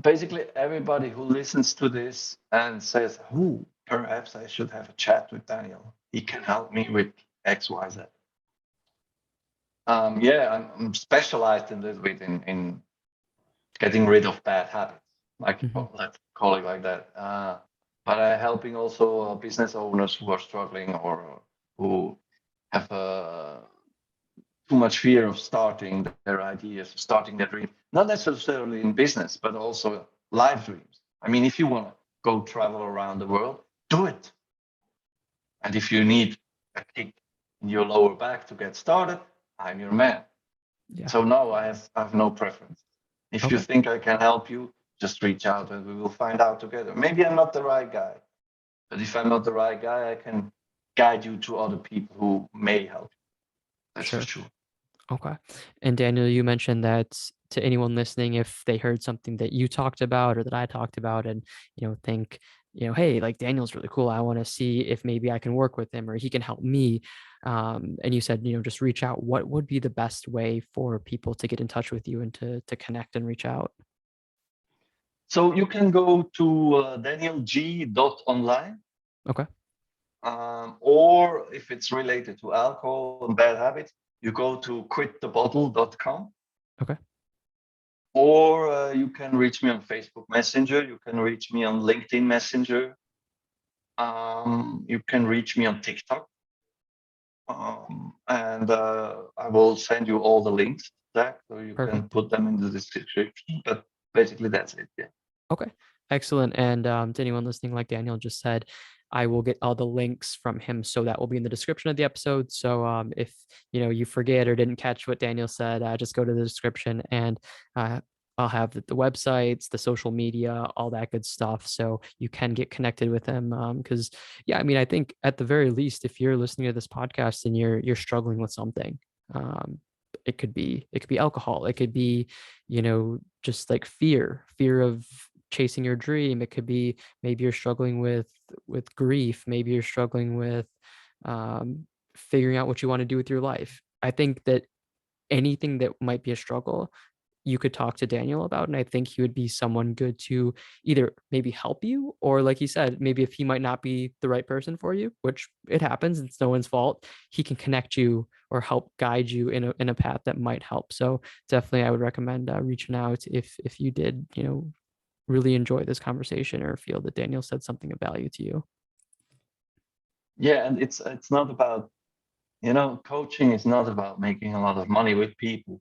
Basically, everybody who listens to this and says, "Who? Perhaps I should have a chat with Daniel. He can help me with X, Y, Z." Yeah, I'm specialized in this bit in getting rid of bad habits, like let's call it like that. But I'm helping also business owners who are struggling or who have too much fear of starting their ideas, starting their dream, not necessarily in business, but also life dreams. I mean, if you want to go travel around the world, do it. And if you need a kick in your lower back to get started, I'm your man. Yeah. So no, I have no preference. If you think I can help you, just reach out and we will find out together. Maybe I'm not the right guy, but if I'm not the right guy, I can guide you to other people who may help you. That's for sure. Okay. And Daniel, you mentioned that to anyone listening, if they heard something that you talked about or that I talked about and, think, hey, like Daniel's really cool. I want to see if maybe I can work with him or he can help me. And you said, just reach out. What would be the best way for people to get in touch with you and to connect and reach out? So you can go to danielg.online. Okay. Or if it's related to alcohol and bad habits, you go to quitthebottle.com. Okay. Or you can reach me on Facebook Messenger. You can reach me on LinkedIn Messenger. You can reach me on TikTok. And I will send you all the links, Zach, so you can put them in the description. But basically, that's it. Yeah. Okay. Excellent. And to anyone listening, like Daniel just said, I will get all the links from him. So that will be in the description of the episode. So if you forget or didn't catch what Daniel said, just go to the description and I'll have the websites, the social media, all that good stuff. So you can get connected with him. Because I mean, I think at the very least, if you're listening to this podcast and you're struggling with something, it could be alcohol. It could be, just like fear of chasing your dream. It could be maybe you're struggling with grief. Maybe you're struggling with figuring out what you want to do with your life. I think that anything that might be a struggle, you could talk to Daniel about. And I think he would be someone good to either maybe help you, or like you said, maybe if he might not be the right person for you, which it happens, it's no one's fault, he can connect you or help guide you in a path that might help. So definitely I would recommend reaching out if you did, really enjoy this conversation or feel that Daniel said something of value to you. Yeah, and it's not about, coaching is not about making a lot of money with people.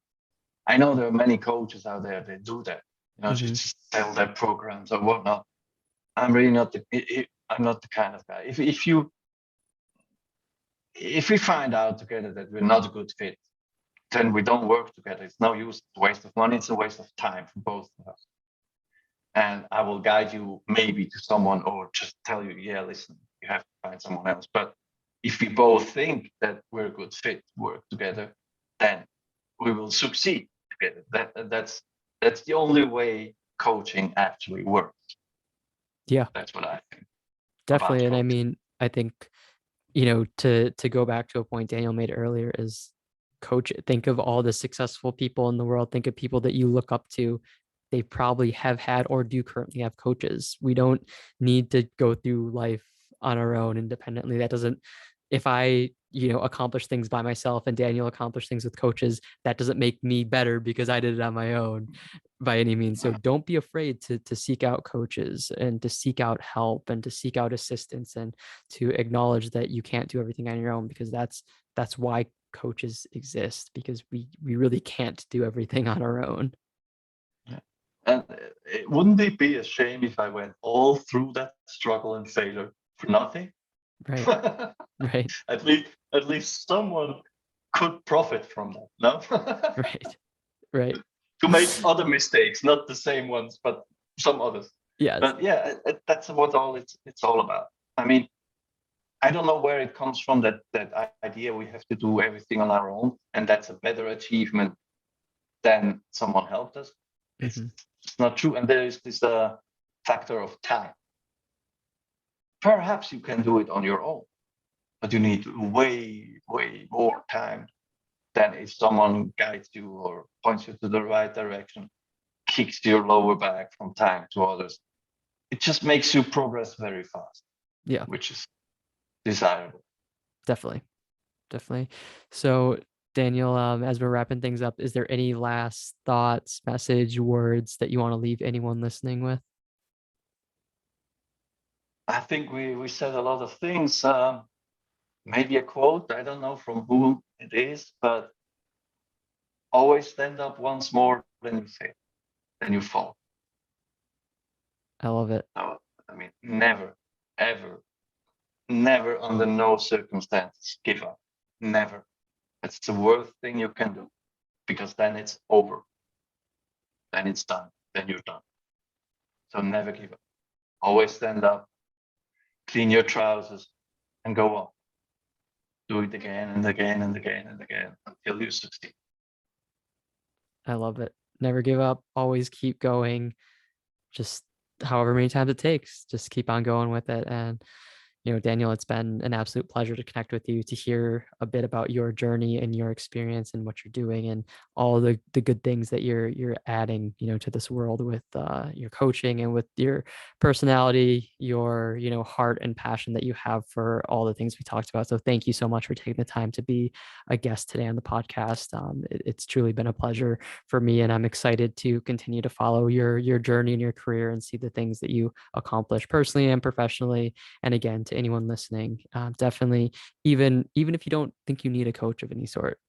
I know there are many coaches out there that do that, Hmm. just sell their programs or whatnot. I'm really not I'm not the kind of guy. If we find out together that we're not a good fit, then we don't work together. It's no use. It's a waste of money. It's a waste of time for both of us. And I will guide you maybe to someone, or just tell you, yeah, listen, you have to find someone else. But if we both think that we're a good fit to work together, then we will succeed together. That's the only way coaching actually works. Yeah, That's what I think about definitely. And I coaching. mean, I think, to go back to a point Daniel made earlier is think of all the successful people in the world. Think of people that you look up to. They probably have had or do currently have coaches. We don't need to go through life on our own independently. That doesn't, if I, accomplish things by myself and Daniel accomplished things with coaches, that doesn't make me better because I did it on my own by any means. So don't be afraid to seek out coaches and to seek out help and to seek out assistance and to acknowledge that you can't do everything on your own, because that's why coaches exist, because we really can't do everything on our own. Yeah. And wouldn't it be a shame if I went all through that struggle and failure for nothing? Right. Right. At least someone could profit from that, no? Right. Right. To make other mistakes, not the same ones, but some others. Yes. But yeah, that's what all it's all about. I mean, I don't know where it comes from, that idea we have to do everything on our own, and that's a better achievement than someone helped us. It's Hmm. it's not true, and there is this factor of time. Perhaps you can do it on your own, but you need way more time than if someone guides you or points you to the right direction, kicks your lower back from time to others. It just makes you progress very fast, Yeah, which is desirable. definitely. Definitely. So Daniel, as we're wrapping things up, is there any last thoughts, message, words that you want to leave anyone listening with? I think we said a lot of things. Maybe a quote, I don't know from whom it is, but always stand up once more than you fail, than you fall. I love it. So, I mean, never, ever, never under no circumstances give up. Never. It's the worst thing you can do, because then it's over. Then it's done. Then you're done. So never give up. Always stand up, clean your trousers, and go on. Do it again and again and again and again until you succeed. I love it. Never give up. Always keep going. Just however many times it takes, just keep on going with it. And Daniel, it's been an absolute pleasure to connect with you, to hear a bit about your journey and your experience and what you're doing and all the good things that you're adding, to this world with your coaching and with your personality, your, heart and passion that you have for all the things we talked about. So thank you so much for taking the time to be a guest today on the podcast. It's truly been a pleasure for me, and I'm excited to continue to follow your journey and your career and see the things that you accomplish personally and professionally. And again, to anyone listening, definitely, even if you don't think you need a coach of any sort,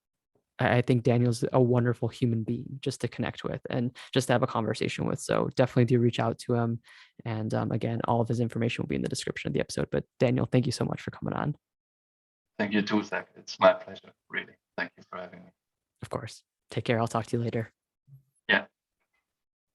I think Daniel's a wonderful human being just to connect with and just to have a conversation with. So definitely do reach out to him. And again, all of his information will be in the description of the episode. But Daniel, thank you so much for coming on. Thank you too, Zach. It's my pleasure, really. Thank you for having me. Of course. Take care. I'll talk to you later.